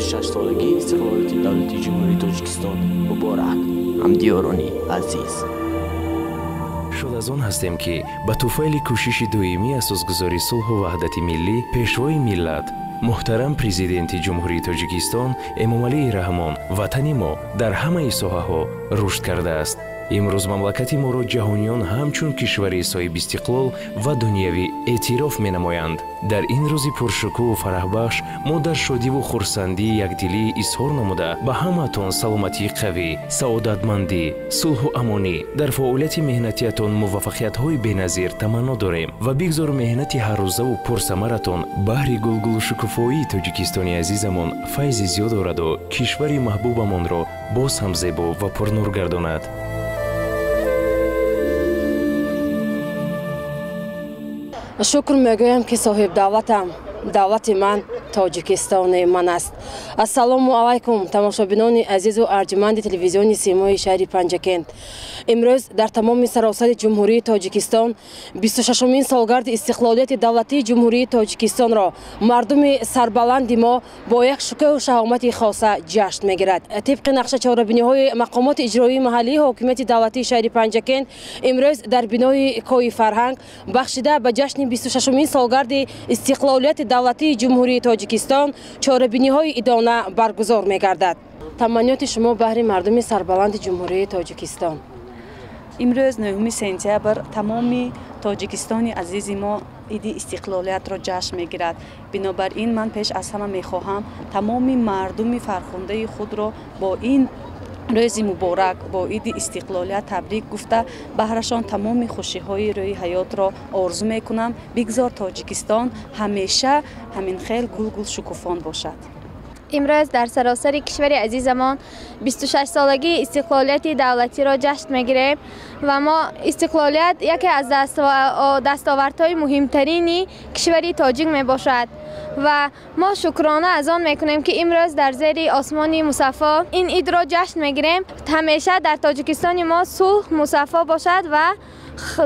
26 سالگی استقلالiyat davlati Jumhuriyati Tojikiston muborak. Hamdiyoroni aziz. شد از آن هستیم که با توفیل کوشش دویمی اساسگذاری صلح و وحدت ملی پیشوای ملت محترم پرزیدنت جمهوری تاجیکستان امامعلی رحمان وطنی ما در همه ساحه‌ها رشد کرده است. امروز مملکت ما را جهانیان همچون کشوری صاحب استقلال و دنیوی اعتراف می‌نمایند. در این روز پرشکوه و فرحبخش ما در شادی و خرسندی یکدلی اظهار نموده به همتون سلامتی قوی، سعادتمندی، صلح و امانی در فعالیت مهنتیتون موفقیت‌های بی‌نظیر تمنا داریم و بگذار مهنت هر روزه و پرثمرتون بهر گلگل و شکوفایی تاجیکستانی عزیزمان فیض زیاد آورد و کشور محبوبمان را باز هم زیبا و پرنور گرداند. شکر میگویم که صاحب دولت من تاجیکستان من است. السلام علیکم تماشابینان عزیز و ارجمند تلویزیون سیموی شهر پنجکент. امروز در تمام سراسر جمهوری تاجیکستان 26مین سالگرد استقلالیت دولتی جمهوری تاجیکستان را مردم سربلند ما با یک شکوه و شهامت خاصه جشن میگیرد. طبق نقشه چهاربینی‌های مقامات اجرایی محلی حاکمیت دولتی شهر پنجکент امروز در بنای کوی فرهنگ بخشیده به جشن 26مین سالگرد استقلالیت دولتی جمهوری تاجیکستان چهاربینی‌های ادانه برگزار می‌گردد. تمنیات شما بهر مردم سربلند جمهوری تاجیکستان. امروز 9 سپتامبر تمام تاجیکستانی عزیز ما عید استقلالیت را جشن می‌گیرد. بنابراین من پیش از همه می‌خواهم تمام مردم فرخنده خود را با این روز مبارک با عید استقلالیت تبریک گفته بهرشان تمام خوشی‌های روی حیات را آرزو می‌کنم. بگذار تاجیکستان همیشه همین خیل گل شکوفان باشد. امروز در سراسر کشور عزیزمان 26 سالگی استقلالیت دولتی را جشن می‌گیریم و ما استقلالیت یکی از دستاوردهای مهمترین کشور تاجیک میباشد و ما شکرانه از آن میکنیم که امروز در زیر آسمان مصفا این عید را جشن می‌گیریم. همیشه در تاجیکستان ما صلح مصفا باشد و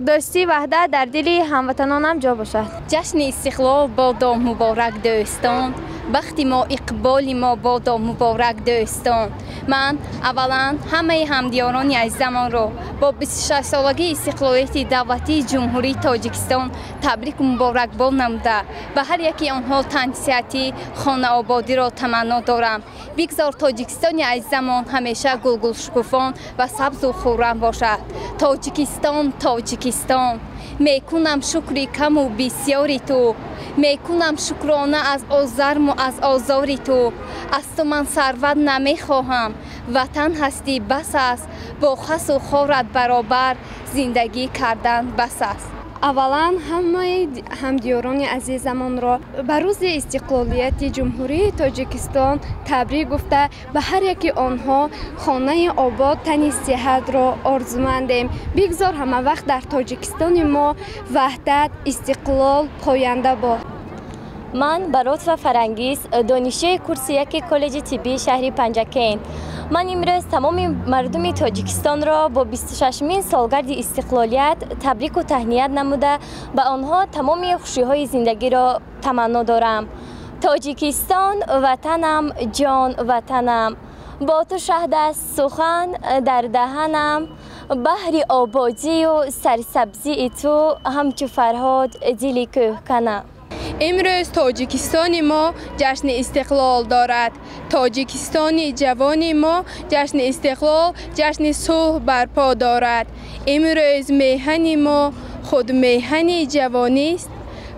دوستی وحدت در دل هموطنانم جا باشد. جشن استقلال بادا مبارک دوستان. بخت ما اقبال ما بادا مبارک دوستان. من اولا همه همدیاران عزیزمان را با 26 سالگی استقلالیت دولتی جمهوری تاجیکستان تبریک و مبارکباد نموده به هر یکی آنها تندیسیتی خانه آبادی را تمنا دارم. بگذار تاجیکستان عزیزمان همیشه گل شکوفان و سبز و خرم باشد. تاجیکستان میکنم شکری کم و بسیاری تو، میکنم شکرانه از آزرم و از آزاری تو. از تو من ثروت نمیخواهم، وطن هستی بس است، با خس و خورت برابر زندگی کردن بس است. اولا همه همدیاران عزیزمان را به روز استقلالیت جمهوری تاجیکستان تبریک گفته به هر یکی آنها خانه آباد تن صحت را آرزومندیم. بگذار همه وقت در تاجیکستان ما وحدت استقلال پاینده باد. من به لطف فرانگیز دانشجوی کورس یک کالج طبی شهر پنجکент. من امروز تمام مردم تاجیکستان را با 26مین سالگرد استقلالیت تبریک و تهنیت نموده به آنها تمام خوشی‌های زندگی را تمنا دارم. تاجیکستان وطنم، جان وطنم، با تو شهد است سخن در دهنم، بحر آبادی و سرسبزی تو همچو فرهاد دل کوهکنم. امروز تاجیکستان ما جشن استقلال دارد. تاجیکستان جوان ما جشن استقلال، جشن صلح برپا دارد. امروز میهن ما خود میهن جوانی است،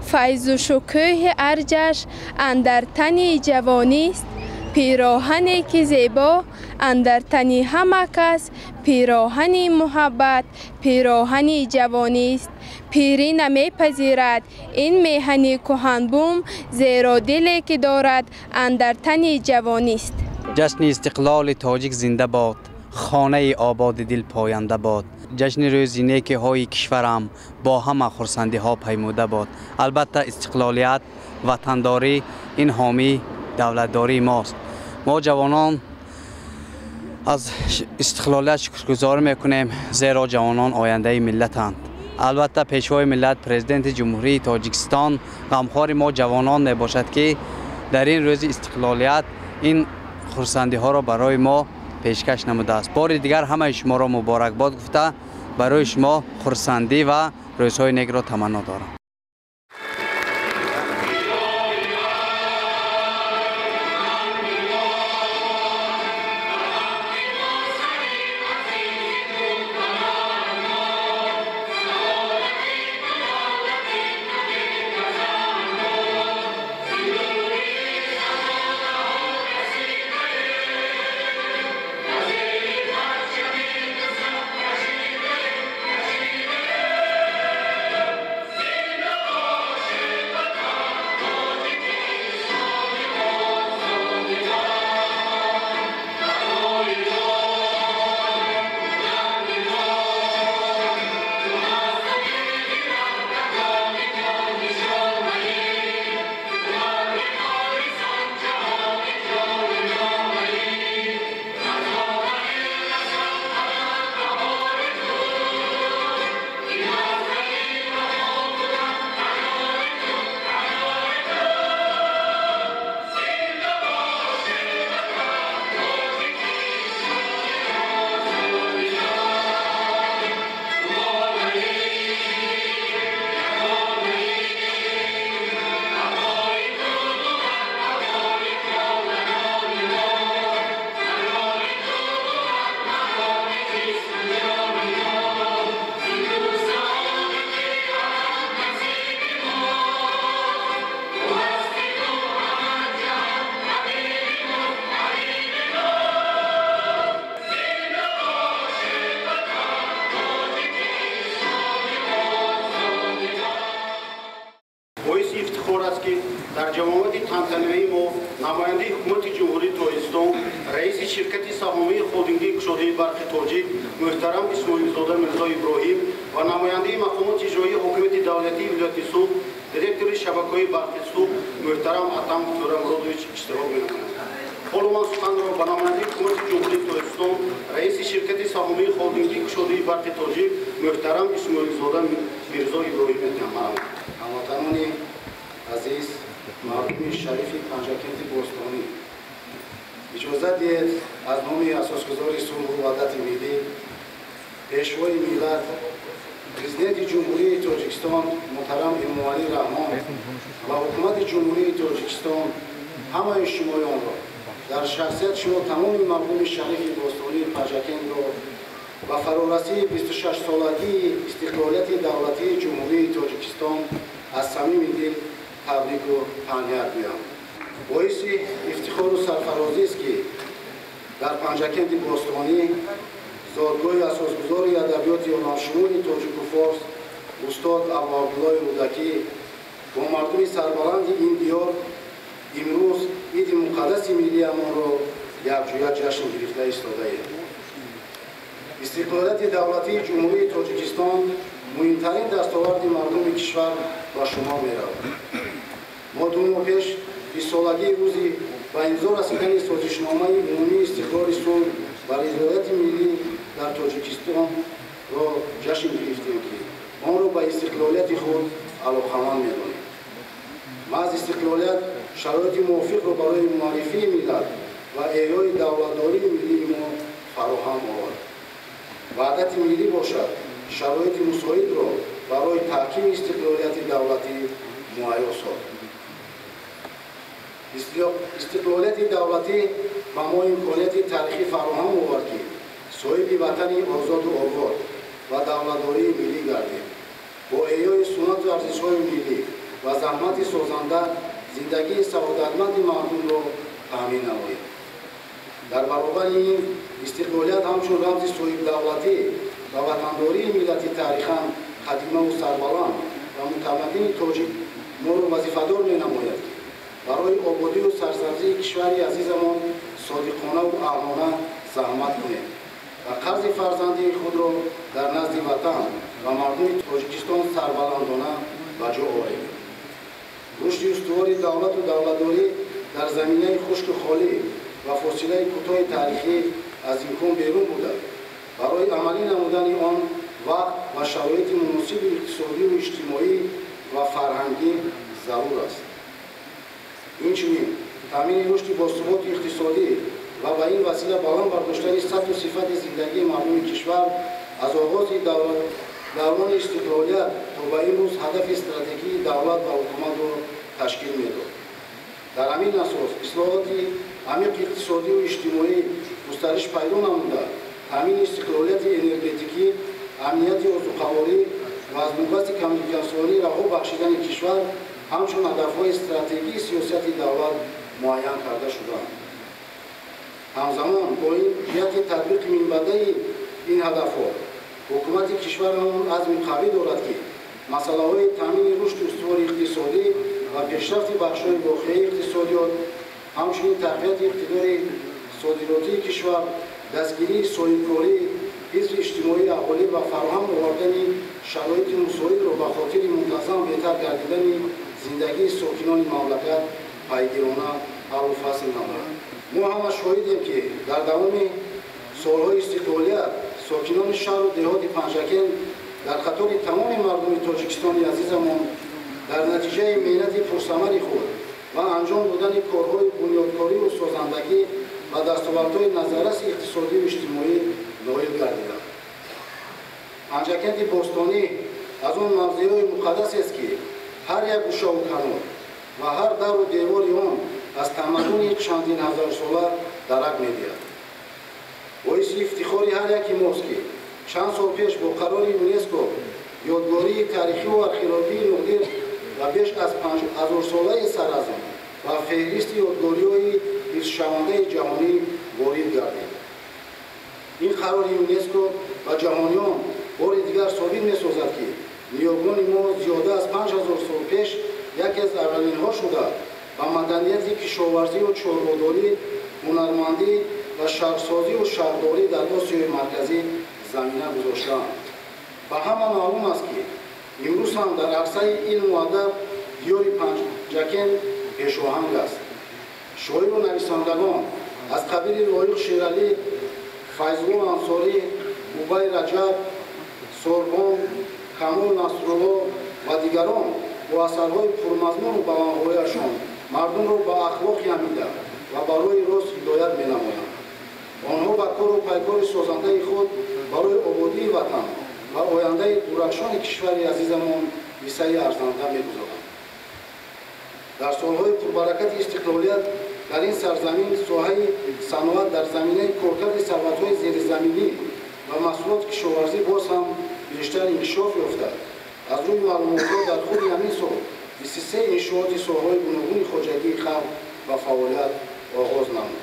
فیض و شکوه ارجش اندر تن جوانی است. پیراهنی که زیبا اندر تن همه کس، پیراهن محبت، پیراهن جوانی است. پیری نمیپذیرد این میهن کهن بوم، زیرا دلی که دارد اندر تن جوانی است. جشن استقلال تاجیک زنده باد، خانه آباد دل پاینده باد. جشن روز نیکی های کشورم با همه خرسندی ها پیموده باد. البته استقلالیت وطنداری این حامی دولتداری ماست. ما جوانان از استقلالیت شکرگزاری میکنیم، زیرا جوانان آینده ملتند. البته پیشوای ملت پرزیدنت جمهوری تاجیکستان غمخوار ما جوانان می باشد که در این روز استقلالیت این خرسندی ها را برای ما پیشکش نموده است. بار دیگر همه شما را مبارکباد گفته برای شما خرسندی و روزهای نیک را تمنا دارم. در جماعت تنظیمی ما نماینده حکومت جمهوری تاجیکستان رئیس شرکت سهامی خودنگی کشاده برق تاجیک محترم اسماعیل زاده میرزا ابراهیم و نماینده مقامات اجرایی حکومت دولتی ولایت سوخ دیرکتور شبکه‌های برق سوخ محترم اتم مرادویچ اشتراک می‌کنند. حالا من سخن را به نماینده حکومت جمهوری تاجیکستان رئیس شرکت سهامی خودنگی کشاده برق تاجیک محترم اسماعیل زاده میرزا ابراهیم می‌کنم. هموطنان عزیز، مردم شریف پنجکент بوستانی، اجازه دهید از نام اساسگزار صلح و وحدت ملی، پیشوای ملت، پرزیدنت جمهوری تاجیکستان محترم امامعلی رحمان و حکومت جمهوری تاجیکستان همه شمایان را در شخصیت شما تمام مردم شریف بوستانی پنجکент را و فرارسی 26 سالگی استقلالیت دولتی جمهوری تاجیکستان از صمیم دل تبریک و تهنیت می‌گویم. باعث افتخار و سرفرازی است که در پنجکент بوستانی زادگاه اساسگزار ادبیات عالمشمول تاجیک و فارس استاد ابوعبدالله رودکی با مردم سربلند این دیار امروز عید مقدس ملی امان را یکجویا جشن گرفته ایستاده ایم. استقلالیت دولتی جمهوری تاجیکستان مهمترین دستاورد مردم کشور با شما می‌رود. ما 2 ماه پیش 20 سالگی روزی با امضا رسیدن سازشنامه عمومی استقلال صلح و رضایت ملی در تاجیکستان را جشن گرفتیم که آن را به استقلالیت خود علاقه‌مند می‌دانیم. ما از استقلالیت شرایط موافق را برای معرفی ملت و احیای دولتداری ملی ما فراهم آورد. وحدت ملی باشد شرایط مساعد را برای تحکیم استقلالیت دولتی مهیا ساخت. استقلالیت دولتی به ما امکانیت تاریخی فراهم آورد که صاحب وطنی آزاد و آباد و دولتداری ملی گردیم. با احیای سنت و ارزش‌های ملی و زحمت سازنده زندگی سعادتمند مردم را تامین نماییم. در برابر این استقلالیت همچون رمز صاحب دولتی و وطنداری ملت تاریخاً قدیمه و سربلند و متمدن تاجیک ما را وظیفه‌دار می‌نماید برای آبادی و سرسبزی کشوری عزیزمان صادقانه و اهلانه زحمت کنیم و قرض فرزندی خود را در نزد وطن و مردم تاجیکستان سربلندانه به جا آوریم. رشد استوار دولت و دولتداری در زمینه خشک و خالی و فاصله کوتاه تاریخی از امکان بیرون بوده. برای عملی نمودن آن وقت و شرایط مناسب اقتصادی و اجتماعی و فرهنگی ضرور است. اینچنین таъмини рушди босуботи иқтисодӣ ва ба ин васила баланд бардоштани сатҳу сифати зиндагии мардуми кишвар аз оғози даврони истиклолият то ба имрӯз ҳадафи стратегии давлат ва ҳукуматро ташкил медод. дар ҳамин асос ислоҳоти амиқи иқтисодию иҷтимоӣ густариш пайдо намуда таъмини истиқлолияти энергетикӣ, амнияти озуқаворӣ ва аз нӯбати коммуникатсионӣ раҳо бахшидани кишвар ҳамчун ҳадафҳои стратегии сиёсати давлат муайян карда шуданд. ҳамзамон бо ин ҷиҳати татбиқи минбаъдаи ин ҳадафҳо ҳукумати кишвар ҳамон азми қавӣ дорад ки масъалаҳои таъмини рушди устувори иқтисодӣ ва пешрафти бахшҳои воқеии иқтисодиёт, ҳамчунин тақвияти иқтидори содиротии кишвар, дастгирии соҳибкорӣ, ҳизби иҷтимоии аҳолӣ ва фароҳам овардани шароити мусоидро ба хотири мунтазам беҳтар гардидани зиндагии сокинони мамлакат пайгирона ҳаллу фасл намояд. мо ҳама шоҳидем ки дар давоми солҳои истиқлолият сокинони шаҳру деҳоти Панчакент дар қатори тамоми мардуми Тоҷикистони азизамон дар натиҷаи меҳнати пурсамари худ ва анҷом додани корҳои бунёдкориву созандагӣ ва дастовардҳои назарраси иқтисодию иҷтимоӣ ноил гардиданд. Панчакенти бостонӣ аз он мавзеъҳои муқаддасест ки ҳар як гӯшаву канор ва ҳар дару девори он аз тамаддуни чандин ҳазорсола дарак медиҳад. боиси ифтихори ҳар яки мост ки чанд сол пеш бо қарори ЮНЕСКО ёдгории таърихиву археологии нодир ва беш аз 5000-солаи саразм ва феҳристи ёдгориҳои ҳифзшавандаи ҷаҳонӣ ворид гардид. ин қарори ЮНЕСКО ва ҷаҳониён бори дигар собит месозад ки ниёбони мо зиёда аз 5000 сол пеш яке аз аввалинҳо шуда ба маданияти кишоварзию чорводорӣ, ҳунармандӣ ва шаҳрсозию шаҳрдорӣ дар Осиёи марказӣ замина гузоштаанд. ба ҳама маълум аст ки имрӯз ҳам дар арсаи илму адаб диёри Панчакент пешоҳанг аст. шоиру нависандагон аз қабили лоиқ шералӣ, файзулло ансорӣ, убай раҷаб, сорбон, камол насрулло ва дигарон бо асарҳои пурмазмуну баландғояшон мардумро ба ахлоқ ямида ва барои рост ҳидоят менамоянд. онҳо ба кору пайкори созандаи худ барои ободии ватан ва ояндаи дурахшони кишвари азизамон ҳиссаи арзанда мегузоранд. дар солҳои пурбаракати истиқлолият дар ин сарзамин соҳаи саноат дар заминаи коркарди сарватҳои зеризаминӣ ва маҳсулоти кишоварзӣ боз ҳам бештар инкишоф ёфта. аз рӯи маълумотҳо дар худи ҳамин сол 23 иншооти соҳаҳои гуногуни хоҷагии халқ ба фаъолият оғоз намуд.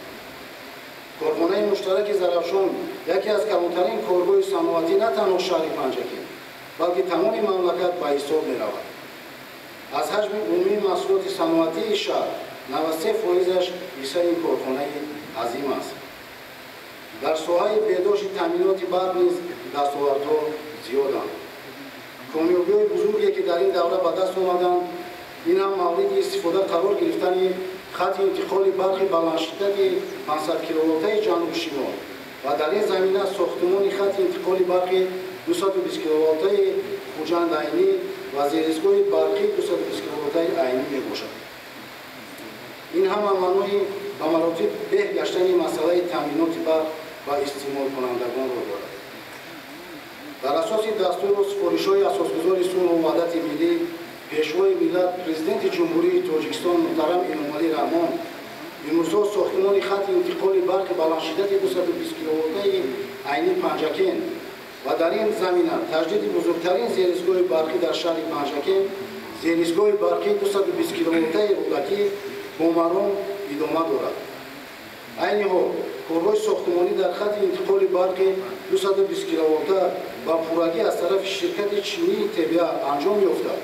корхонаи муштараки зарафшон яке аз калонтарин корҳои саноатӣ на танҳо шаҳри Панчакент, балки тамоми мамлакат ба ҳисоб меравад. аз ҳаҷми умумии маҳсулоти саноатии шаҳр 93%-аш ҳиссаи ин корхонаи азим аст. дар соҳаи беҳдошти таъминоти барқ низ дастовардҳо зиёданд. комёбиҳои бузурге ки дар ин давра ба даст омаданд, ин ҳам мавриди истифода қарор гирифтани хати интиқоли барқи баландшиддати 500 киловолтаи ҷанубшимол ва дар ин замина сохтмони хати интиқоли барқи 220 киловолтаи хуҷанд айнӣ ва зерисгоҳи барқи 220 киловолтаи айнӣ мебошад. ин ҳама маънои ба маротиб беҳ гаштани масъалаи таъминоти барқ ба истеъмолкунандагонро дорад. дар асоси дастуру сифоришҳои асосгузори сулҳу ваҳдати миллӣ пешвои миллат президенти ҷумҳурии Тоҷикистон муҳтарам Эмомалӣ Раҳмон имрӯзҳо сохтмони хати интиқоли барқи баландшиддати 220 киловолтаи айни Панчакент ва дар ин замина таҷдиди бузургтарин зерисгоҳи барқӣ дар шаҳри Панчакент, зерисгоҳи барқи 220 киловолтаи рӯдакӣ бо маром идома дорад. айни ҳол корҳои сохтмонӣ дар хати интиқоли барқи 220 киловолта ба пуррагӣ аз тарафи ширкати чинии ТБА анҷом ёфта.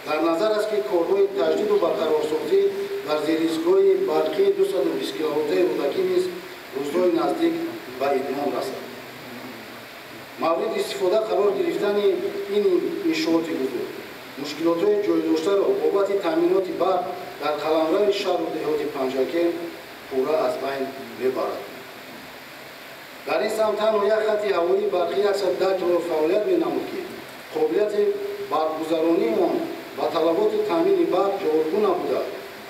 дар назар аст ки корҳои таҷдиду барқарорсозӣ дар зерисгоҳи барқи 220 киловолтаи рӯдакӣ низ рӯзҳои наздик ба идмом расад. мавриди истифода қарор гирифтани ин иншооти бузург мушкилотҳои ҷойдоштаро бобати таъминоти барқ дар қаламрави шаҳру деҳоти Панчакент пурра аз байн мебарад. дар ин самт танҳо як хати ҳавоии барқи 110 кило фаъолият менамуд ки қобилияти барқгузаронии он ба талаботи таъмини барқ ҷавобгӯ набуда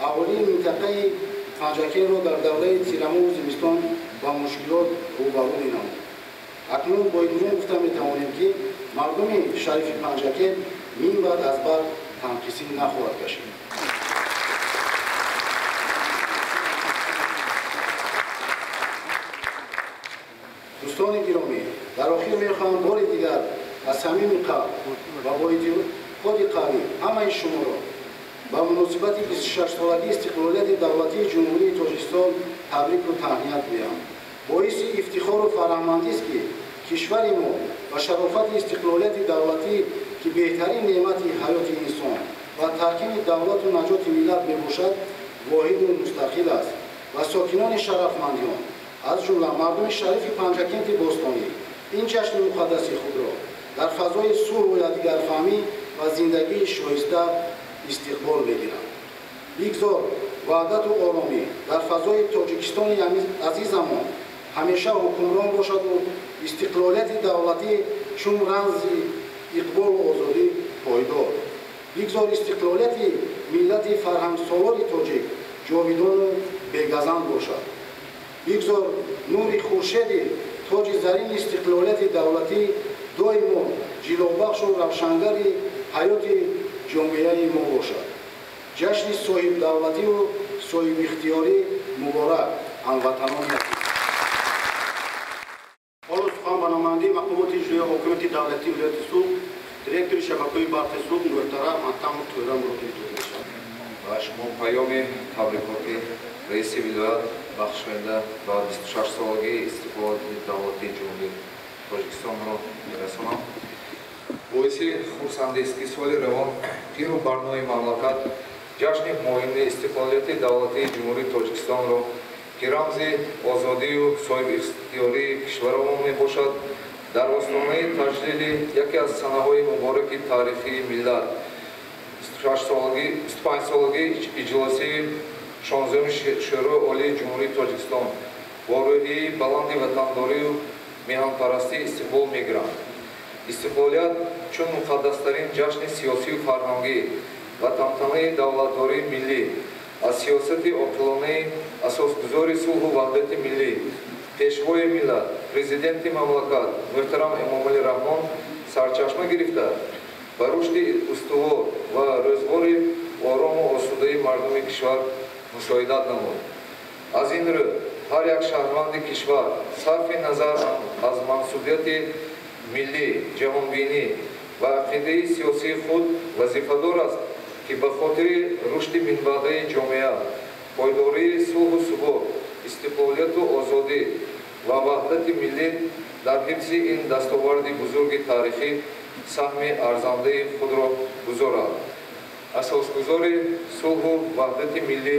аҳолии минтақаи панчакентро дар давраи тираму зимистон ба мушкилот рӯбарӯ менамуд. акнун бо идмон гуфта метавонем ки мардуми шарифи панчакент минбаъд аз бар танқисӣ нахоҳад гашид. дӯстони гиромӣ, дар охир мехоҳам бори дигар аз самими қалб ва бо эътиқоди қавӣ ҳамаи шуморо ба муносибати 26-солагии истиқлолияти давлатии ҷумҳурии Тоҷикистон табрику таҳният гӯям. боиси ифтихору фарҳмандист ки кишвари мо ба шарофати истиқлолияти давлатӣ ки беҳтарин неъмати ҳаёти инсон ва таркини давлату наҷоти миллат мебошад воҳиду мустақил аст ва сокинони шарафмандиён аз ҷумла мардуми шарифи панчакенти бостонӣ ин ҷашни муқаддаси худро дар фазои сулҳ ва якдигарфаҳмӣ ва зиндагии шоиста истиқбол мегиранд. бигзор ваҳдату оромӣ дар фазои Тоҷикистони азизамон ҳамеша ҳукмрон бошаду истиқлолияти давлатӣ чун рамзи иқболу озодӣ пойдор. бигзор истиқлолияти миллати фарҳангсолори тоҷик ҷовидону бегазанд бошад. бигзор нури хуршеди тоҷи зарини истиқлолияти давлатӣ доимо ҷилобахшу равшангари ҳаёти ҷомеаи мо бошад. ҷашни соҳибдавлативу соҳибихтиёрӣ муборак ҳамватанони азиз. ҳоло сухан ба номаяндаи мақомоти иҷроии ҳокимияти давлатии вилояти суғ директори шабакаи барқи суғ муҳтарам Атаму Тӯрамро диҷоз мешавад. ба шумо паёми табрикоти раиси вилоят бахшоянда ба 26-солагии истиқлолияти давлатии ҷумҳурии Тоҷикистонро мерасонам. боиси хурсандист ки соли равон пиру барнои мамлакат ҷашни ҳимояни истиқлолияти давлатии ҷумҳурии Тоҷикистонро ки рамзи озодию соҳибихтиёрии кишваромон мебошад дар остонаи таҷлили яке аз санаҳои мубораки таърихии миллат 25-солагии иҷлоси 16-уми шӯрои олии ҷумҳурии Тоҷикистон бо рӯҳияи баланди ватандорию меҳанпарастӣ истиқбол мегиранд. истиқлолият чун муқаддастарин ҷашни сиёсию фарҳангӣ ва тамтанаи давлатдории миллӣ аз сиёсати оқилонаи асосгузори сулҳу ваҳдати миллӣ пешвои миллат президенти мамлакат муҳтарам Эмомалӣ Раҳмон сарчашма гирифта ба рушди устувор ва рӯзгори орому осудаи мардуми кишвар мушоҳидат намуд. аз ин рӯ ҳар як шаҳрванди кишвар сарфи назар аз мансубияти миллӣ ҷаҳонбинӣ ва ақидаи сиёсии худ вазифадор аст ки ба хотири рушди минбаъдаи ҷомеа пойдории сулҳу субот истиқлолияту озодӣ ва ваҳдати миллӣ дар ҳифзи ин дастоварди бузурги таърихӣ саҳми арзандаи худро гузорад. асосгузори сулҳу ваҳдати миллӣ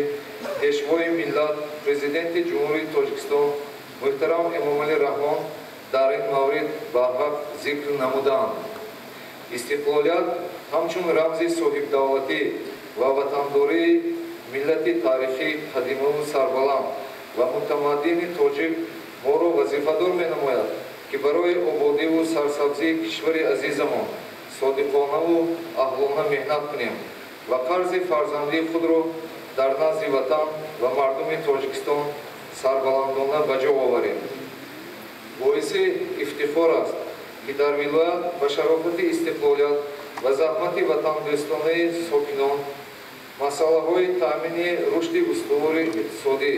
пешвои миллат президенти ҷумҳурии Тоҷикистон муҳтарам Эмомалӣ Раҳмон дар ин маврид барвақт зикр намуданд. истиқлолият ҳамчун рамзи соҳибдавлатӣ ва ватандории миллати таърихӣ қадимаву сарбаланд ва мутамаддини тоҷик моро вазифадор менамояд ки барои ободиву сарсабзии кишвари азизамон содиқонаву аҳлона меҳнат кунем ва қарзи фарзандии худро дар назди ватан ва мардуми Тоҷикистон сарбаландона ба ҷо оварем. боиси ифтихор аст ки дар вилоят ба шарофати истиқлолият ва заҳмати ватандӯстонаи сокинон масъалаҳои таъмини рушди устувори иқтисодӣ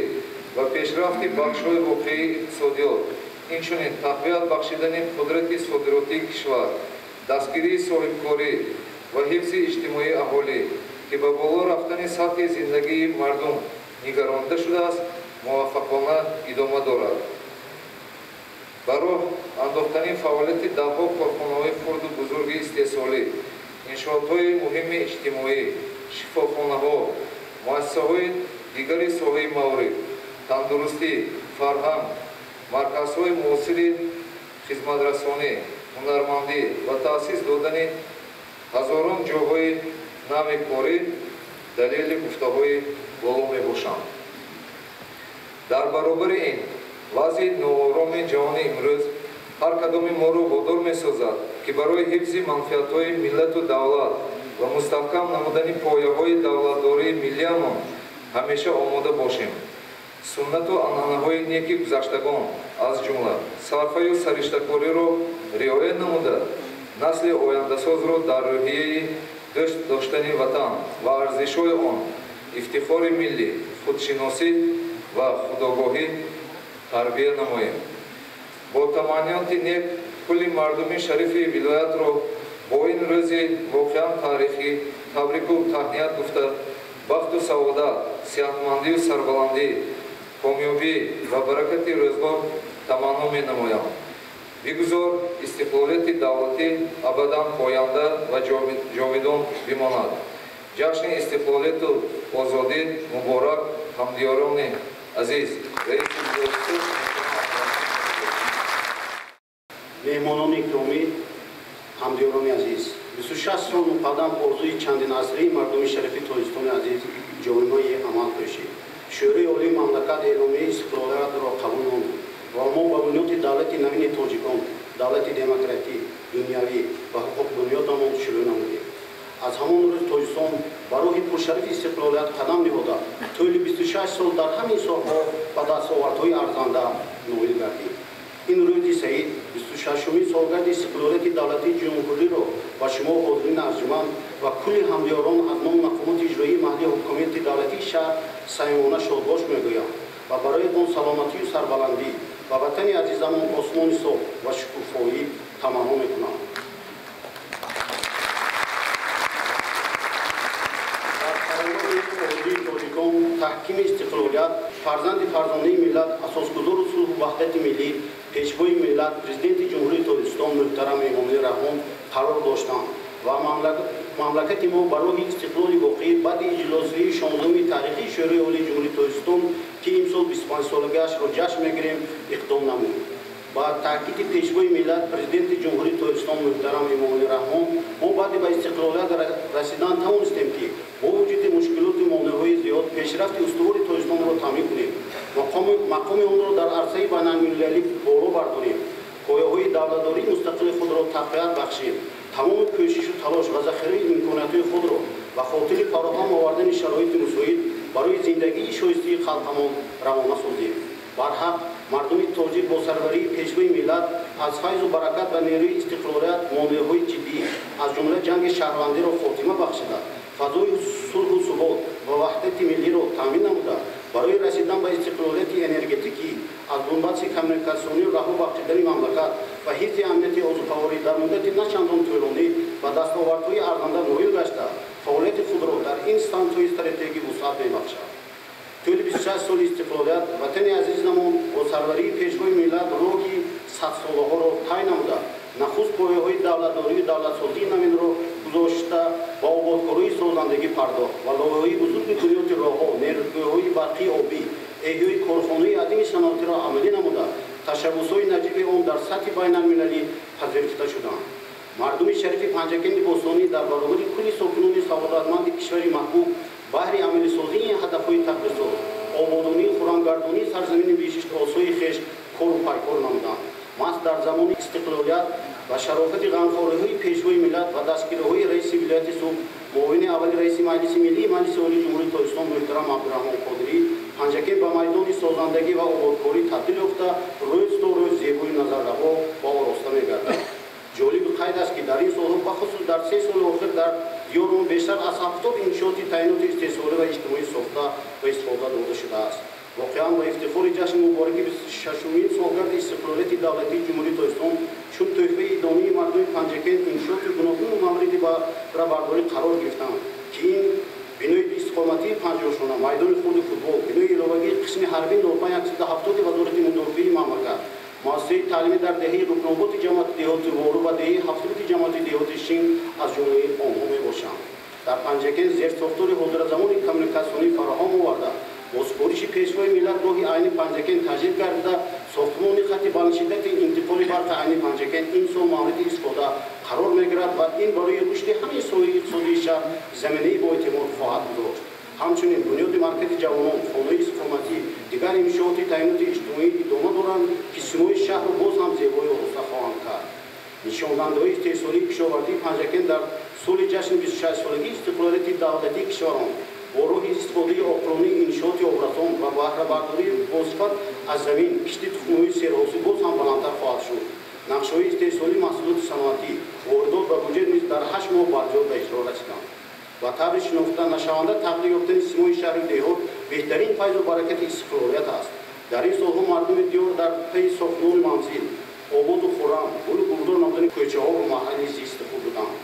ва пешрафти бахшҳои воқеии иқтисодиёт инчунин тақвият бахшидани қудрати содиротии кишвар дастгирии соҳибкорӣ ва ҳифзи иҷтимоии аҳолӣ ки ба боло рафтани сатҳи зиндагии мардум нигаронида шудааст муваффақона идома дорад. ба роҳ андохтани фаъолияти даҳҳо корхонаҳои хурду бузурги истеҳсолӣ иншоотҳои муҳими иҷтимоӣ шифохонаҳо муассисаҳои дигари соҳаи маврид тандурустӣ фарҳанг марказҳои муосири хизматрасонӣ ҳунармандӣ ва таъсис додани ҳазорон ҷойҳои нави корӣ далели гуфтаҳои боло мебошанд. дар баробари ин вазъи ноороми ҷаҳони имрӯз ҳар кадоми моро водор месозад ки барои ҳифзи манфиатҳои миллату давлат ва мустаҳкам намудани пояҳои давлатдории миллиамон ҳамеша омода бошем. суннату анъанаҳои неки гузаштагон аз ҷумла сарфаю сариштакориро риоя намуда насли ояндасозро дар рӯҳияи дӯст доштани ватан ва арзишҳои он, ифтихори миллӣ, худшиносӣ ва худогоҳӣ тарбия намоем. бо таманниёти нек кулли мардуми шарифи вилоятро бо ин рӯзи воқеан таърихӣ табрику таҳният гуфта бахту саодат, сеҳатмандию сарбаландӣ, комёбӣ ва баракати рӯзгор таманно менамоям. бигузор истиқлолияти давлатӣ абадан поянда ва ҷовидон бимонад. ҷашни истиқлолияту озодӣ муборак. ҳамдиёрони азиз, раиси меҳмонони ikromi, ҳамдиёрони азиз, 26 сол муқаддам орзуи чандин асрии мардуми шарифи тоҷикистони азиз ҷоимаи амал кӯшид. шӯраи олии мамлакат эъломияи истиқлолиятро қабул намуд ва мо ба бунёди давлати навини тоҷикон, давлати демократӣ, дунявӣ ва ҳуқуқбунёдамон шурӯъ намудем. аз ҳамон рӯз тоҷикистон ба роҳи пуршарафи истиқлолият қадам диҳода тӯли 26 сол дар ҳамин соҳаҳо ба дастовардҳои арзанда ноил гардид. ин рӯзи саид 26-умин солгарди истиқлолияти давлати ҷумҳуриро ба шумо ҳозирини арҷуманд ва кулли ҳамдиёрон аз номи мақомоти иҷроии маҳаллии ҳукумияти давлатии шаҳр самимона шодбош мегӯям ва бароятон саломатию сарбаландӣ ва ватани азизамон осмони соф ва шукуфоӣ таманно мекунам. таҳкими истиқлолият фарзанди фарзонаи миллат асосгузору сулҳу ваҳдати миллӣ пешвои миллат президенти ҷумҳурии тоҷикистон муҳтарам эмомалӣ раҳмон қарор доштанд ва мамлакати мо ба роҳи истиқлоли воқеӣ баъди иҷлосии 16-уми таърихии шӯраи олии ҷумҳурии тоҷикистон ки имсол 25-солагиашро ҷашн мегирем иқдом намуд. ба таъкиди пешвои миллат президенти ҷумҳурии тоҷикистон муҳтарам эмомалӣ раҳмон мо баъди ба истиқлолият расидан тавонистем ки бо вуҷуди мушкилоти монеъҳои зиёд пешрафти устувори тоҷикистонро таъмин кунем, мақоми онро дар арсаи байналмилалӣ боло бардорем, пояҳои давлатдории мустақили худро тақвият бахшем, тамоми кӯшишу талош ва захираи имкониятҳои худро ба хотири фароҳам овардани шароити мусоид барои зиндагии шоистаи халқамон равона созем. барҳақ мардуми тоҷик бо сарварии пешвои миллат аз файзу баракат ва нерӯи истиқлолият монеъҳои ҷиддӣ аз ҷумла ҷанги шаҳрвандиро хотима бахшида фазои сулҳу субот ва ваҳдати миллиро таъмин намуда барои расидан ба истиқлолияти энергетикӣ аз бунбаси коммуникатсионӣ раҳо бахшидани мамлакат ва ҳифзи амнияти озуқаворӣ дар муддати начандон тӯлонӣ ба дастовардҳои арзанда ноил гашта фаъолияти худро дар ин самтҳои стратегӣ вусъат мебахшад. тӯли 26 соли истиқлолият ватани азизамон бо сарварии пешвои миллат роҳи садсолаҳоро тай намуда нахуст пояҳои давлатдорию давлатсозии навинро гузошта ба ободкории созандагӣ пардохт ва лоиҳаҳои бузурги бунёди роҳҳо, нерӯҳои барқии обӣ, эҳёи корхонаи адими саноатиро амалӣ намуда ташаббусҳои наҷиби он дар сатҳи байналмилалӣ пазирифта шуданд. мардуми шарифи панчакенти бостонӣ дар баробари кулли сокинони саодатманди кишвари маҳбуб баҳри амалисозии ҳадафҳои тақдирсоз ободонии хӯрангардонии сарзамини бишостосои хеш кору пайкор намуданд. мас дар замони истиқлолият ва шарофати ғамхориҳои пешвои миллат ва дастгириҳои раиси вилояти суд муовини аввали раиси маҷлиси миллии маҷлиси олии ҷумҳурии тоҷикистон муҳтарам абдураҳмон қодирӣ панчакент ба майдони созандагӣ ва ободкорӣ табдил ёфта рӯз то рӯз зебои назарраво ва ороста мегардад. ҷолиби қайд аст ки дар ин солҳо бахусус дар 3 соли охир дар диёрон бештар аз 70 иншооти таъиноти истеҳсолӣ ва иҷтимоӣ сохта ва истифода дода шудааст. воқеан ба ифтихори ҷашни мубораки 26-умин солгарди истиқлолияти давлатии ҷумҳурии тоҷикистон чун тӯҳфаи идомии мардуми панчакент иншооти гуногуну мавриди ба бардорӣ қарор гирифтанд ки ин бинои истиқоматии 50шона, майдони хурди футбол, бинои иловагии қисми ҳарбии 0570 вазорати мудофиаи мамлакат, муассисаи таълимӣ дар деҳаи рукноботи ҷамоати деҳоти вору ва деҳаи ҳафтумати ҷамоати деҳоти шин аз ҷумлаи онҳо мебошанд. дар панчакент зертсохтори ҳозиразамони коммуникатсионӣ фароҳам оварда бо супориши пешвои миллат роҳи айни панчакент таҷдид гардида сохтмони хати баландшиддати интиқоли барқи айни панчакент ин сол мавриди истифода қарор мегирад ва ин барои рушди ҳамаи соҳаи иқтисодии шаҳр заминаи боэътибор хоҳад гузошт. ҳамчунин бунёди маркази ҷавонон, хонаи истиқоматӣ, дигар иншооти таъиноти иҷтимоӣ идома доранд ки симои шаҳрро боз ҳам зебои ороста хоҳанд кард. нишондиҳаҳои истеҳсолии кишовардии панчакент дар соли ҷашни 26-солагии истиқлолияти давлатии кишварон با راه استفاده عقلانی انشاءات آبرسان و بهره‌برداری باصفت از زمین کشت تخم‌های سیرحاصل باز هم بلندتر خواهد شد. نقشه‌های استحصالی محصولات صنعتی واردات و بودجه نیز در 8 ماه برجام به اجرا رسیدند. و طبع شناخته نشونده تغییر یافتن سیمای شهر دهات بهترین فیض و برکت استقلالیت است. در این سالها مردم دیار در پی ساختمان منزل آباد و خرم گل و گلدار نمودن کوچه‌ها و محل زیست خود بودند.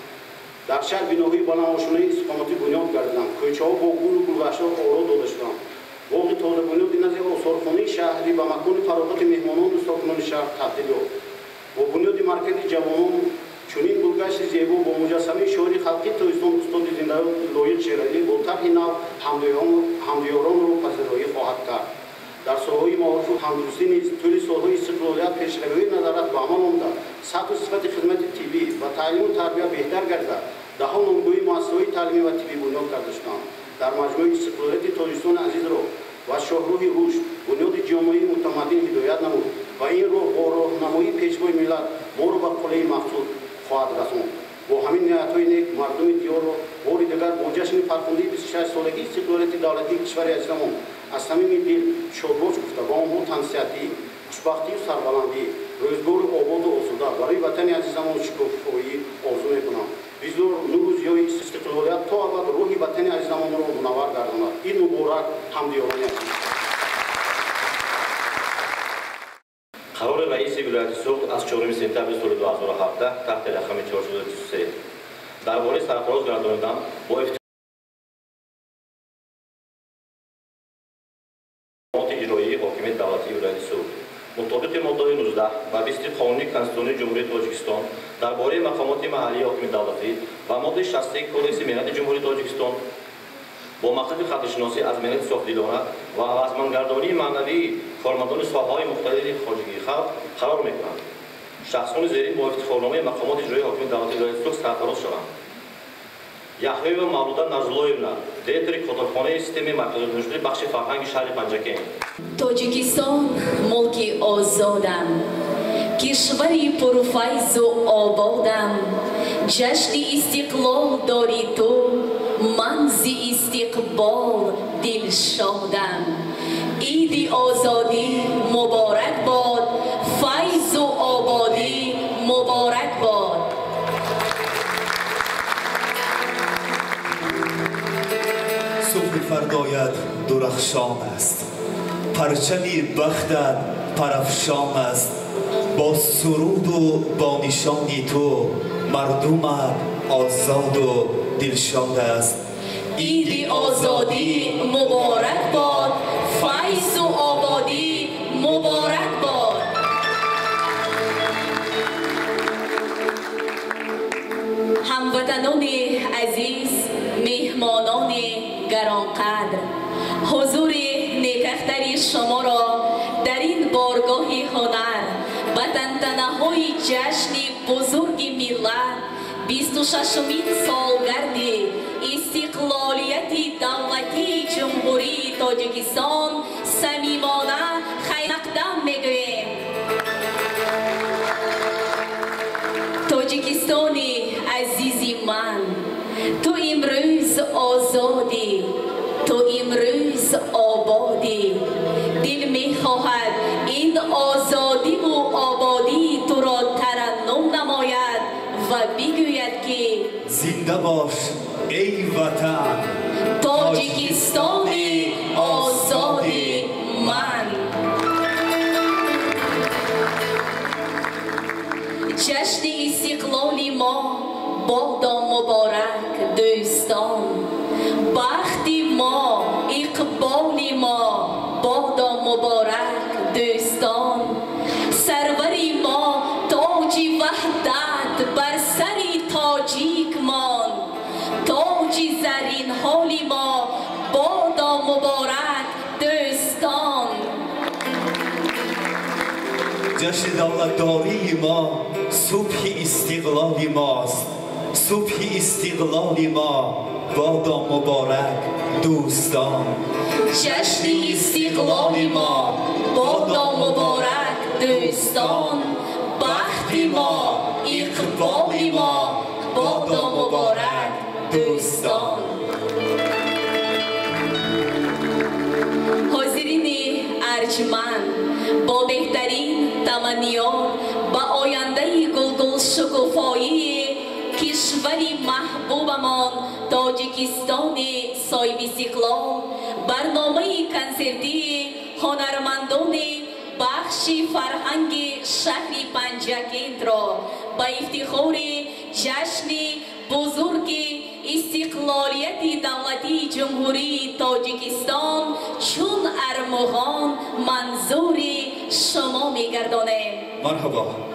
در شهر بناهای بلندماشانه استقامتی بنیاد گردیدند. کوچه‌ها با گل و گلبشر آرا داده شدند. باغ تازه بنیادی نزد آثارخانه شهری و مکان فراغت مهمانان و ساکنان شهر تبدیل یافت. با بنیاد مرکز جوانان چنین گلگشت زیبا با مجسمه شاعر خلقی تاجیکستان استاد زنده لایق شیرازی با طرح نو همدیاران را پذیرایی خواهد کرد. در ساحه‌های معارف و تندرستی نیز طول سال‌های استقلالیت پیشروی نظارت به عمل آمده، سطح و صفت خدمت طبی و تعلیم و تربیت بهتر گردد. ده‌ها نامگوی مؤسسه‌های تعلیمی و طبی بنیاد کرده شدند. در مجموع استقلالیت تاجیکستان عزیز را و شاهراه رشد بنیاد جامعه متمدن هدایت نمود و این راه با راهنمایی پیشوای ملت ما را به قله مقصود خواهد رساند. با همین نیت‌های نیک مردم دیار را باری دیگر با جشن فرخنده 26 سالگی استقلالیت دولتی کشور عزیزمان از صمیم دل شادباش گفته با آنها تنصیحاتی، خوشبختی و سربلندی، روزگار آباد و آسوده برای وطن عزیزمان شکوفایی آرزو می‌کنم. بزرگ نور و ضیای استقلالیت تا ابد روح وطن عزیزمان را منور گرداند. عید مبارک همدیارانی عزیز. قرار رئیس ولایت سوخت از 4 سپتامبر سال 2017 تحت رقم 423 درباره سرفراز گردانیدن با اقدامات اجرایی حاکمیت دولتی ولایت سوخت مطابق ماده 19 و 20 قانون کنستیتوسیون جمهوری تاجیکستان درباره مقامات محلی حاکمیت دولتی و ماده 61 کدکس مهنت جمهوری تاجیکستان با مقصد خطرشناسی از مهنت صافدلانه و آزمانگردانی معنوی کارمندان ساحه‌های مختلف خارجی خلق قرار می‌کنند. شخصان زیرین با افتخارنامه مقامات اجرایی حاکمیت دولتی ولایت سوخت سرفراز شوند. یحیی مولوده نرزاللویونا دیرектور کتابخانه سیستم مرکزی دانشجویی بخش فرهنگ شهر پنجکент. تاجیکستان ملکی آزادم، کشوری پرفیض و آبادم. جشن استقلال داری تو، من ز استقبال دلشادم. عید آزادی مبارک باد، فیض و آبادی مبارک باد. صبح فردایت درخشان است، پرچمی بختت پرافشان است. با سرود و با نشانی تو مردمت آزاد و دلشاد است. عید آزادی مبارک باد، فیض و آبادی مبارک باد. هموطنان عزیز، مهمانان گرانقدر، حضور نیکختر شما را در این بارگاه هنر و تنتنه‌های جشن بزرگ ملت 26مین سالگرد استقلالیت دولتی جمهوری تاجیکستان صمیمانه خیر مقدم میگوییم. تاجیکستان عزیز من، تو امروز آزادی، تو امروز آبادی. دل میخواهد این آزادی و آبادی تو را ترنم نماید و بگوید که زنده باش ای وطن، تاجیکستان آزادی من. جشن استقلال ما بادا مبارک دوستان، بخت ما اقبال ما بادا مبارک دوستان. سرور ما تاج وحدت بر سر تاجیک مان، تاج زرین حال ما بادا مبارک دوستان. جشن دولتداری ما صبح استقلال ماست، صبح استقلال ما بادا مبارک دوستان. جشن استقلال ما بادا مبارک دوستان، بخت ما اقبال ما بادا مبارک دوستان. ارجمند با بهترین تمنیات به آینده گلگل شکوفایی کشوری محبوبمان تاجیکستان صاحب استقلال برنامه کنسرتی هنرمندان بخش فرهنگ شهر پنجکент را با افتخار جشن بزرگ استقلالیت دولتی جمهوری تاجیکستان چون ارمغان منظور شما می‌گردانیم. مرحبا.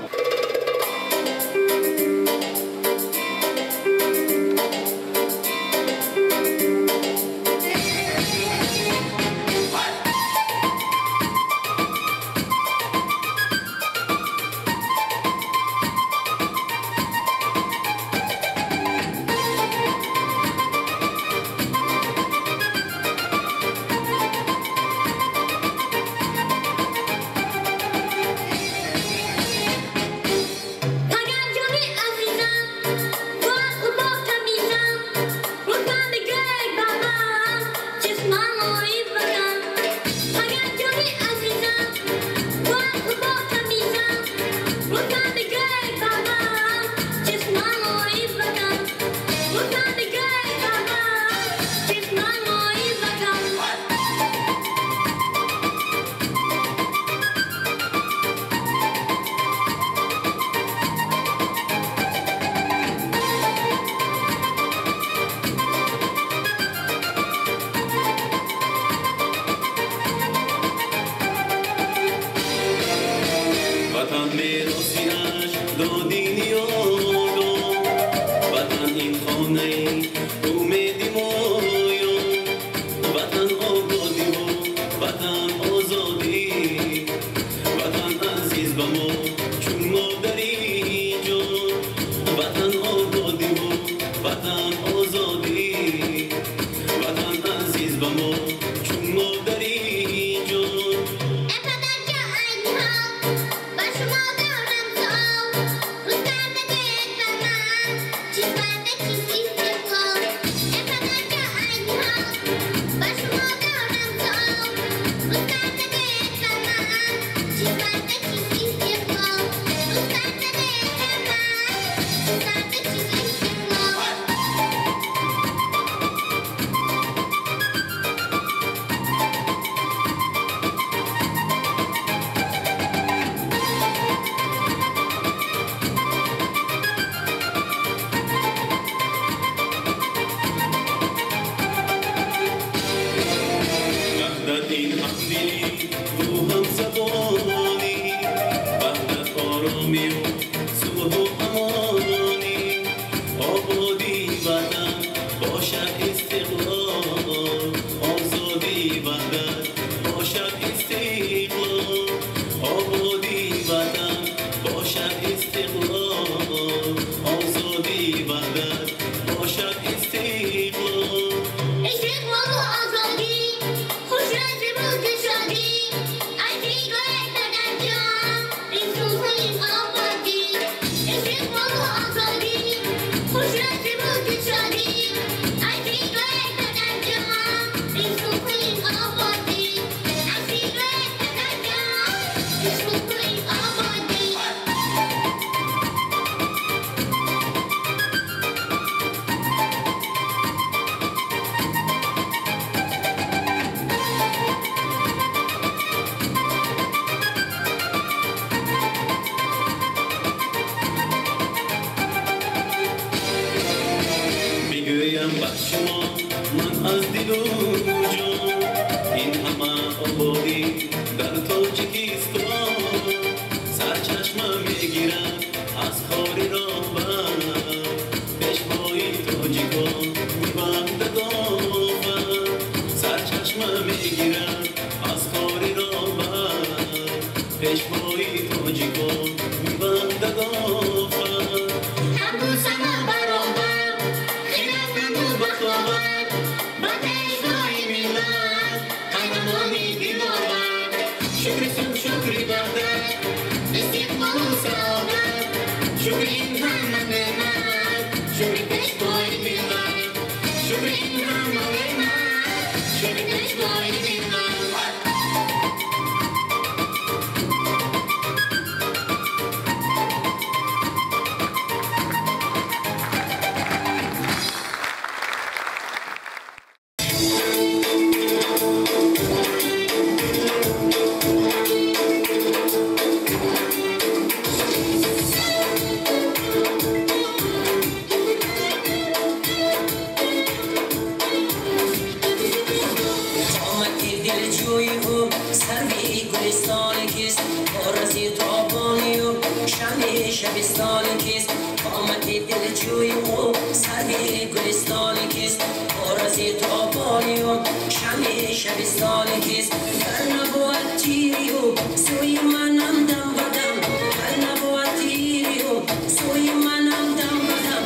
گلستانی کیست آرزی تو آبانی و شمی شبستانی کیست آمدی دل جوی او سری گلستانی کیست آرزی تو آبانی و شمی شبستانی کیست در نبود تیری و سوی منم دم بدم در نبود تیری و سوی منم دم بدم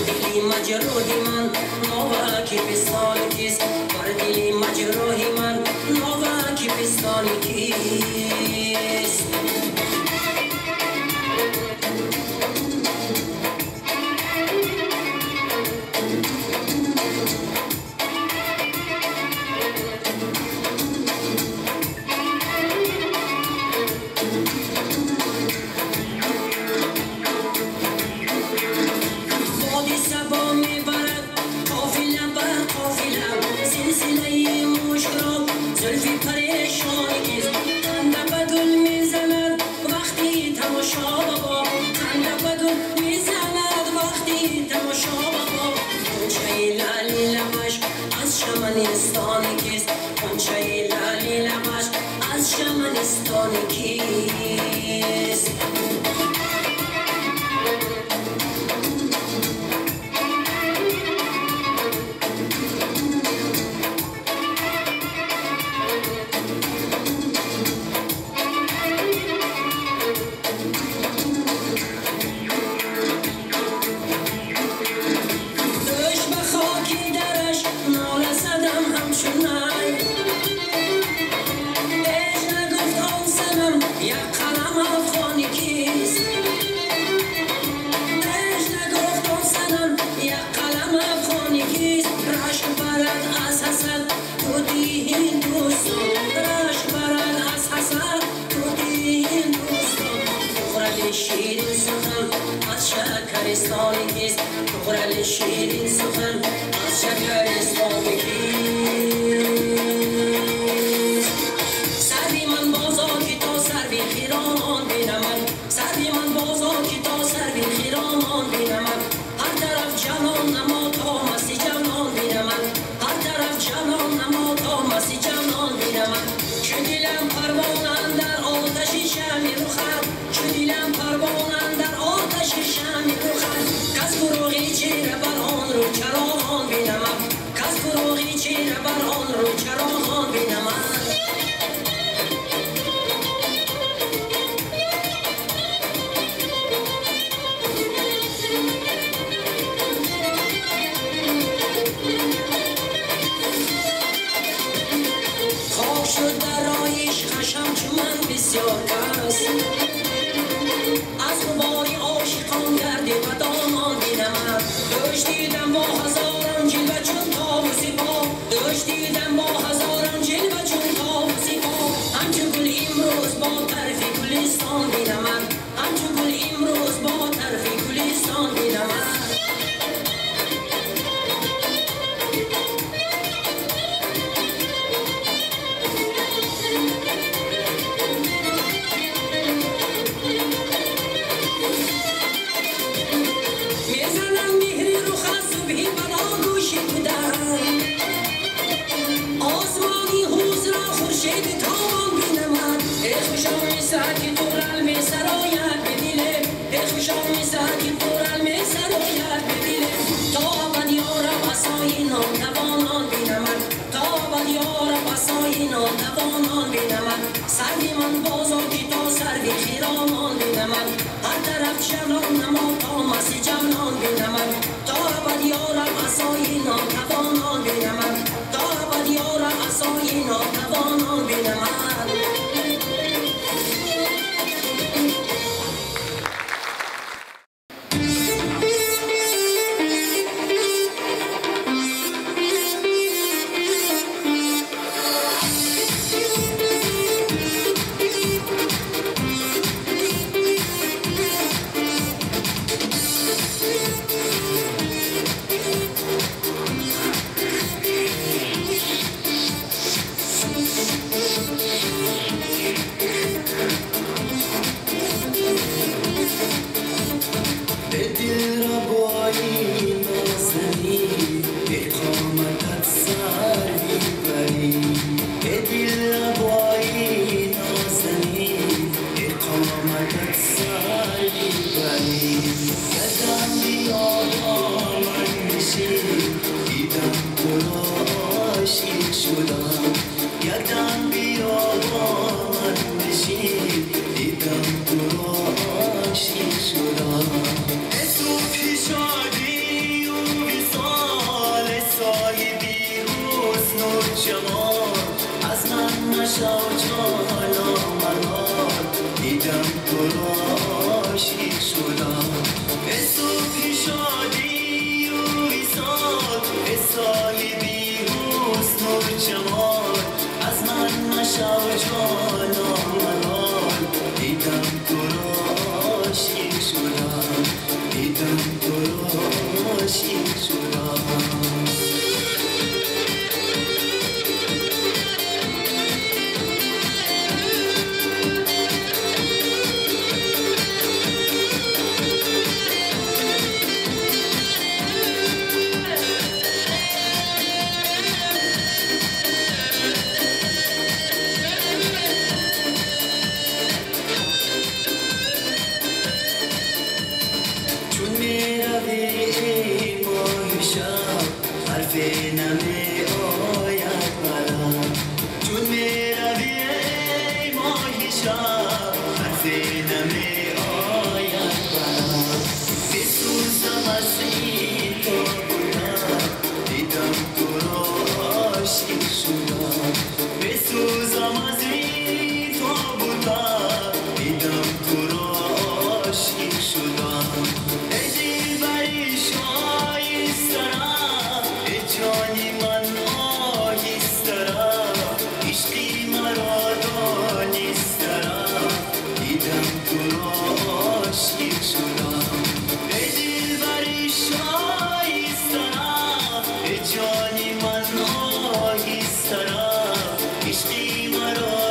دلی مجروحی من نوکی پستانی کیست دلی مجروحی من نوکی پستانی کیست شمنستانی کیست پنچه لالی لباش از شمنستانی کیست شیرین سخن از شکرستانی کیست دورل شیرین سخن از شکرستانی کیست سروی من بازا که تا سروی خیرانان بینمد سروی من بازا که تا سروی خیرانان بینمد هر طرف جوان نما تا مستی جوان بینمد هر طرف جوان نما تا مستی جوان بینمد چه دلم پروانه اندر آتش شمع رخم چه دلم پروانه اندر آتش شمع رخم کس فروغی چهره بر آن رو چراغان بینمد کس فروغی چهره بر آن رو چراغان بینمد خاک شد در رایش خشم چون من بسیار کس از غباری عاشقان گرده و دامان بینمد دوش دیدم با هزاران جلوه چون تاب و سپاه دوش دیدم با هزاران جلوه چون تاب و سپاه همچو گل امروز با طرف گلستان بینمد همچو گل امروز با طرف گلستان بینمد سروی من بازا که تا سروی خیرانان بینمد هر طرف جوان نما تا مسی جوان بینمد تا ابد یارم عصای ناتوانان بینمد تا ابد یارم عصای ناتوانان بینمد دیدم تو را عاشق شدم به صبح شادی و وصال به صاحبی حسن و جمال از من مشو جانم منال دیدم تو را عاشق شدم دیدم تو را عاشق شدم جانی من آهی سرا عشقی مرا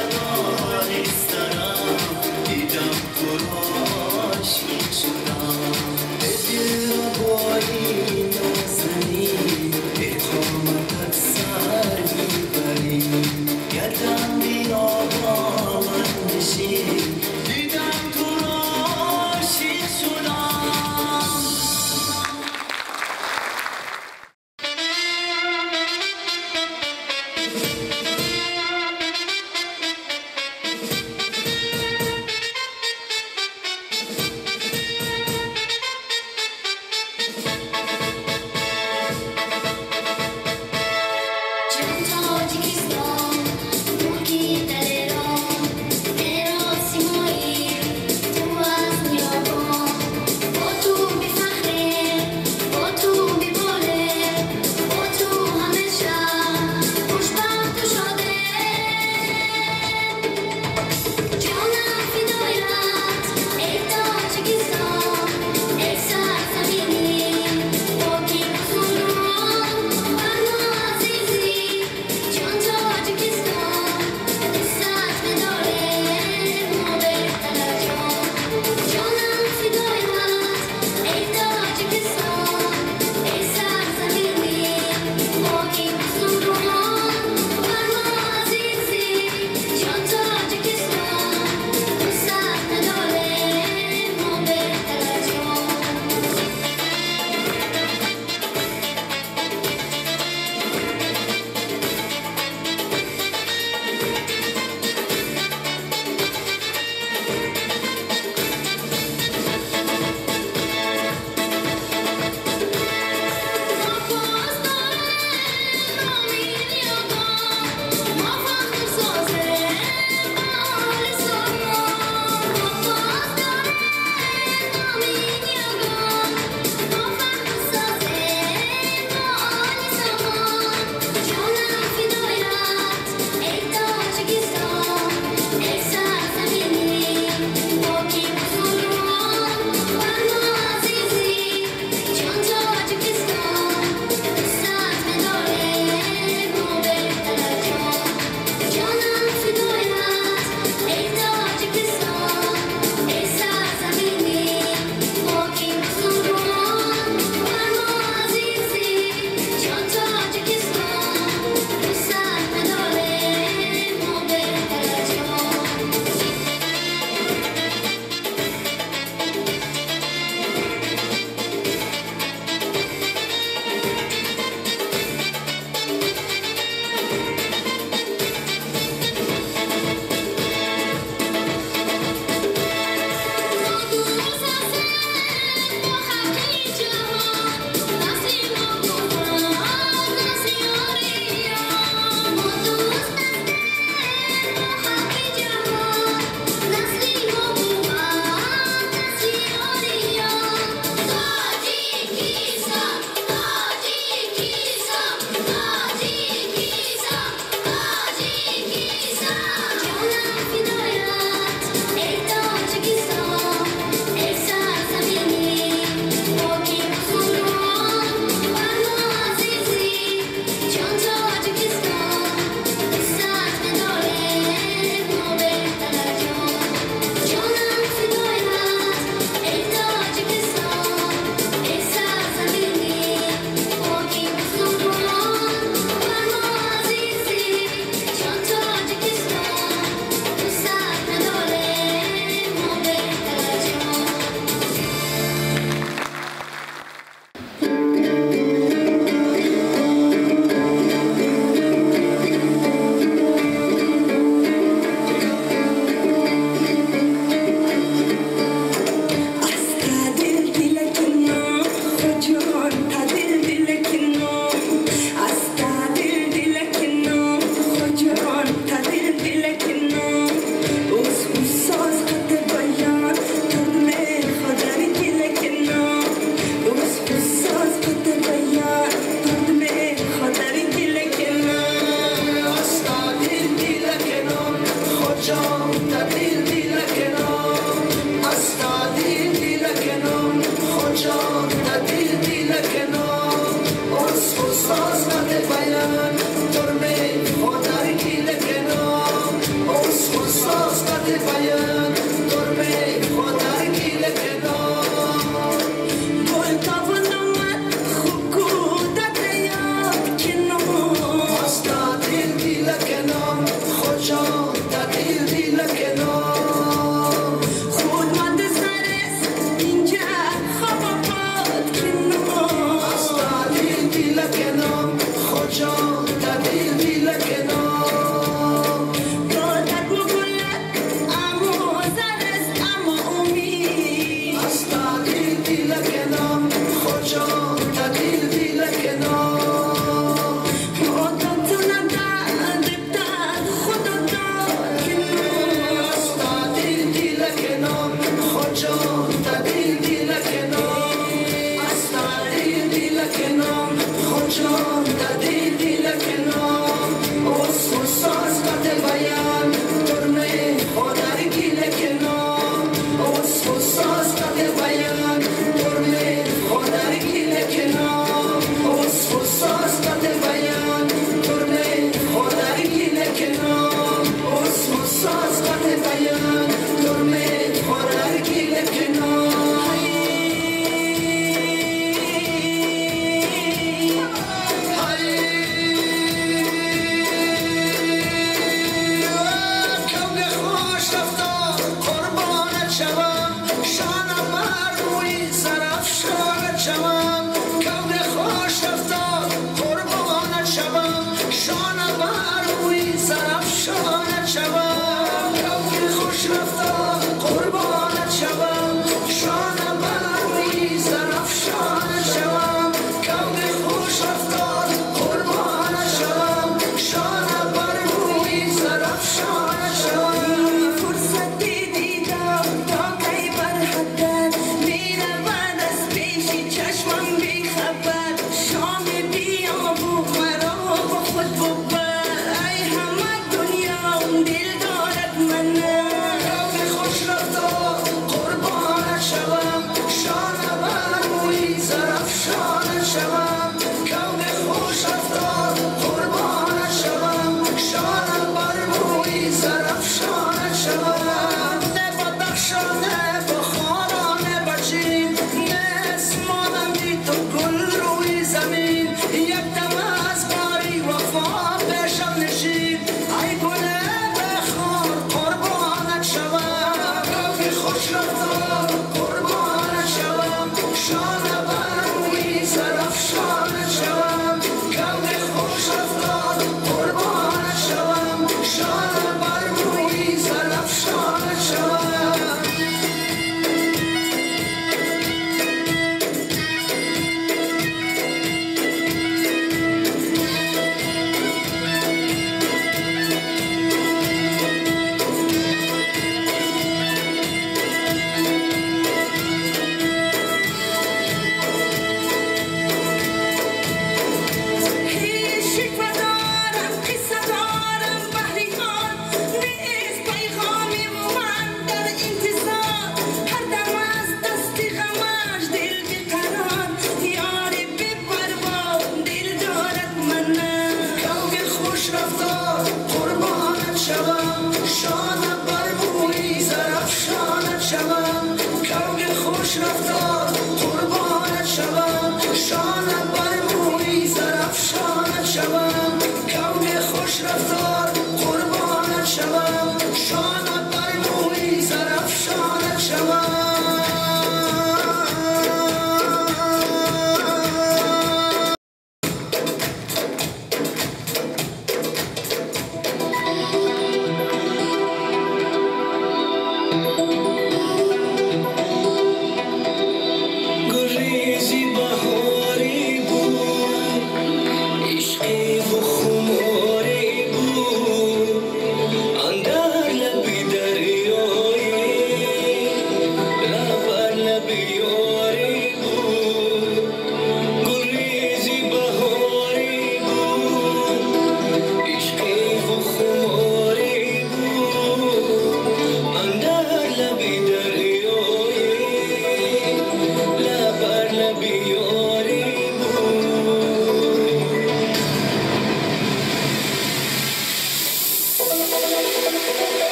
Amo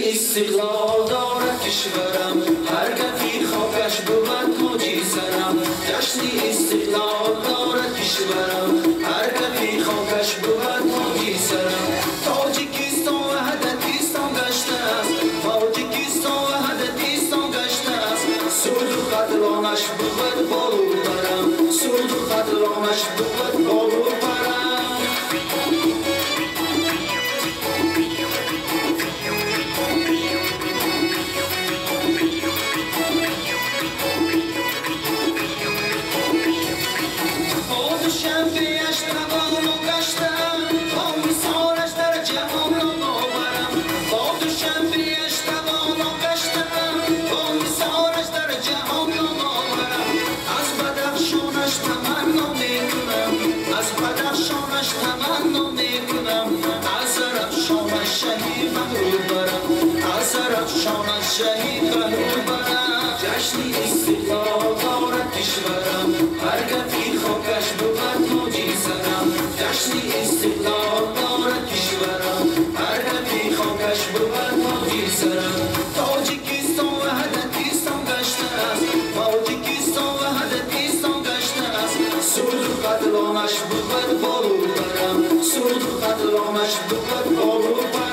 استقلال دارد کشورم هر کفی خاکش بود تاجی سرم جشن استقلال دارد کشورم هر کفی خاکش بود تاجی سرم تاجیکستان وحدتیستان گشته است تاجیکستان وحدتیستان گشته است سود و قدرانش بود بالو برم سود و قدرانش بود بالو برم شهید بهرو برم جشن استقلال دارد کشورم هر کفی خاکش بود تاجی سرم جشن استقلال دارد کشورم هر کفی خاکش بود تاجی سرم تاجیکستان وحدتیستان گشته است تاجیکستان وحدتیستان گشته است سود و قدرانش بود بالو برم سود و قدرانش بود بالو برم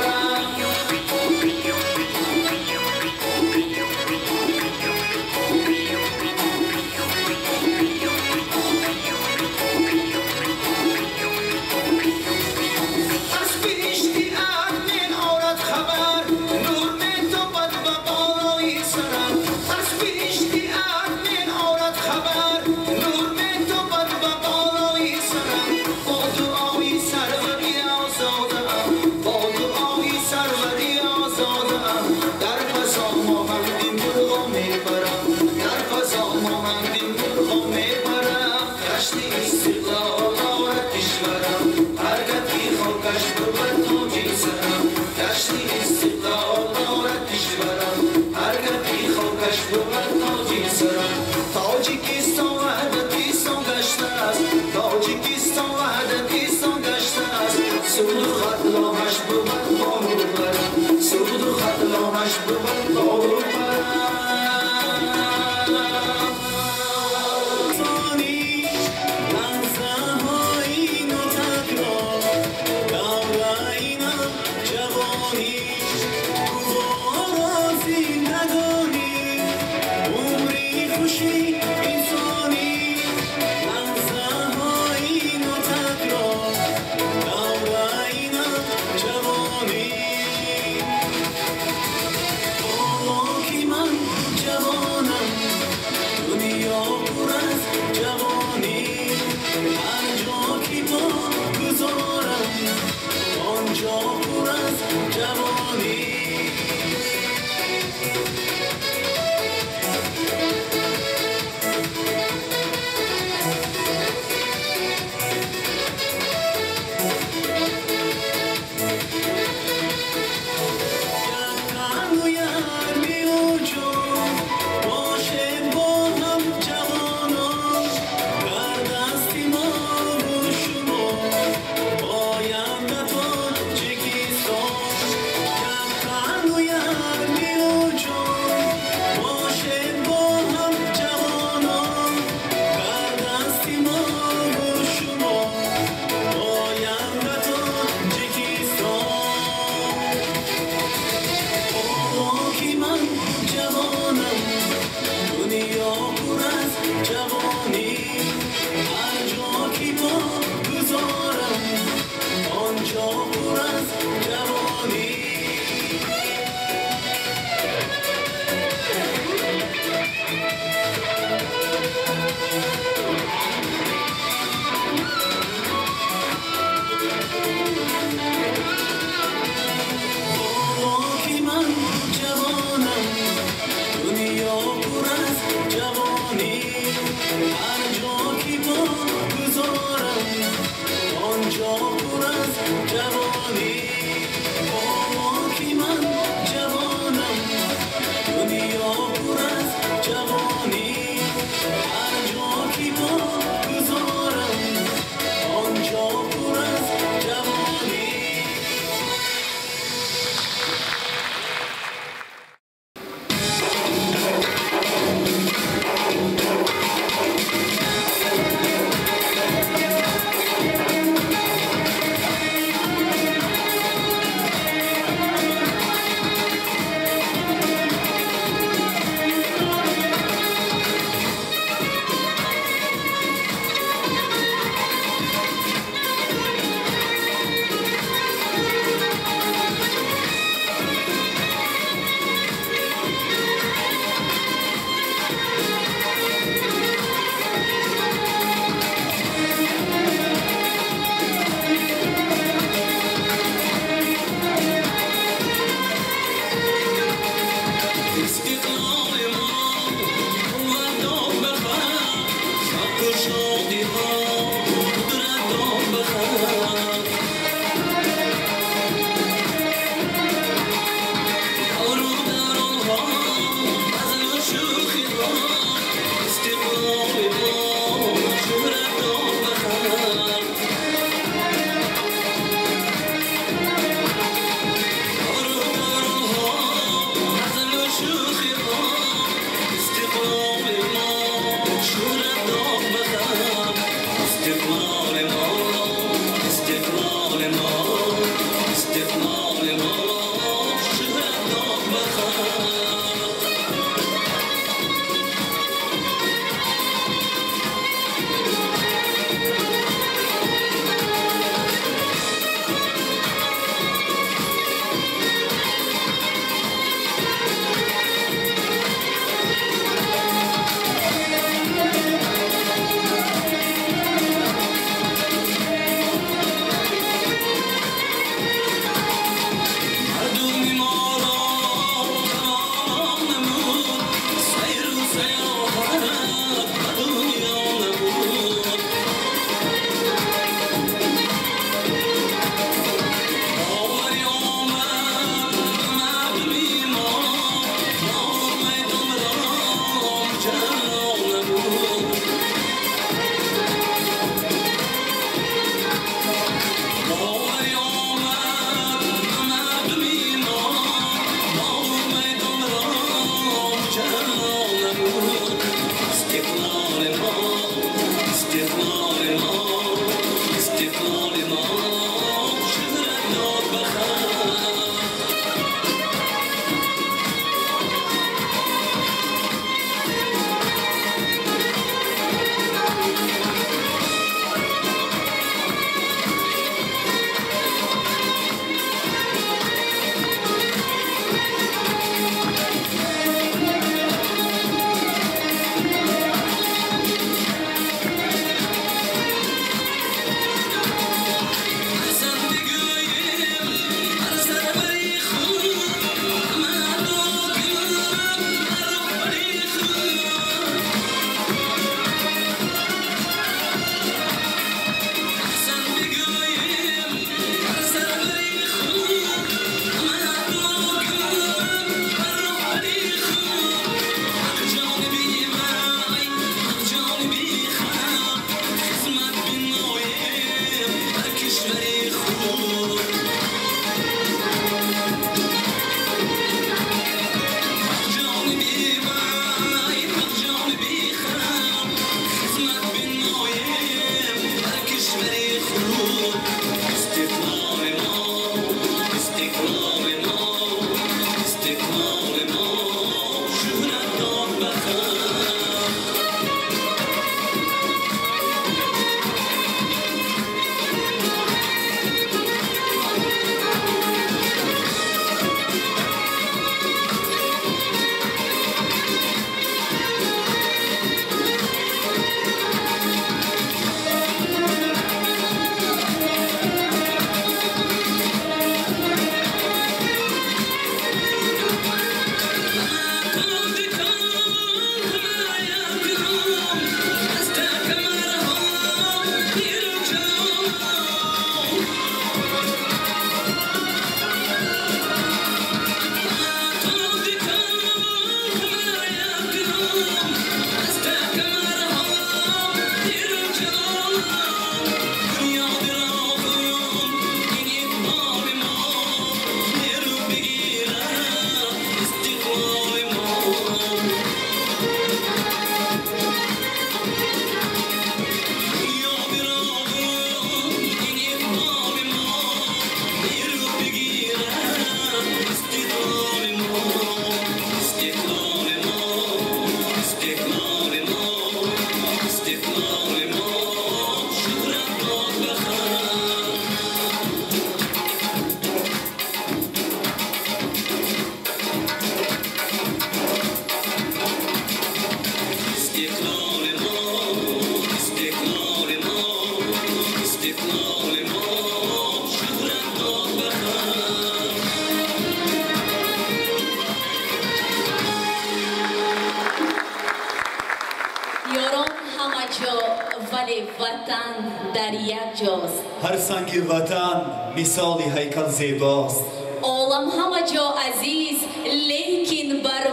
ولی وطن در یک جاست. هر سنگ وطن مثال هیکل زیباست. عالم همه جا عزیز لیکن بر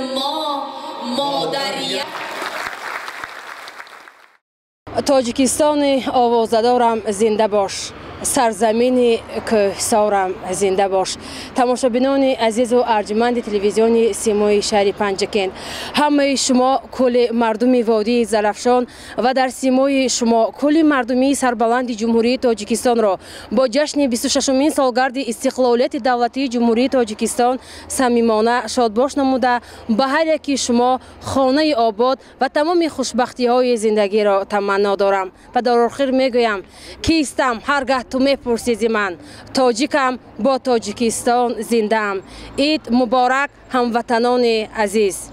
ما در یک. تاجیکستان آوازدارم زنده باش، سرزمین کوهسارم زنده باش. تماشابینان عزیز و ارجمند تلویزیون سیموی شهر پنجکент، همه شما کل مردمی وادی زرافشان و در سیموی شما کل مردمی سربلند جمهوری تاجیکستان را با جشن 26مین سالگرد استقلالیت دولتی جمهوری تاجیکستان صمیمانه شادباش نموده به هر یکی شما خانه آباد و تمام خوشبختی های زندگی را تمنا دارم و در آخر میگویم کیستم هرگاه تو میپرسید من تاجیکم با تاجیکستان زنده ام. عید مبارک هموطنان عزیز.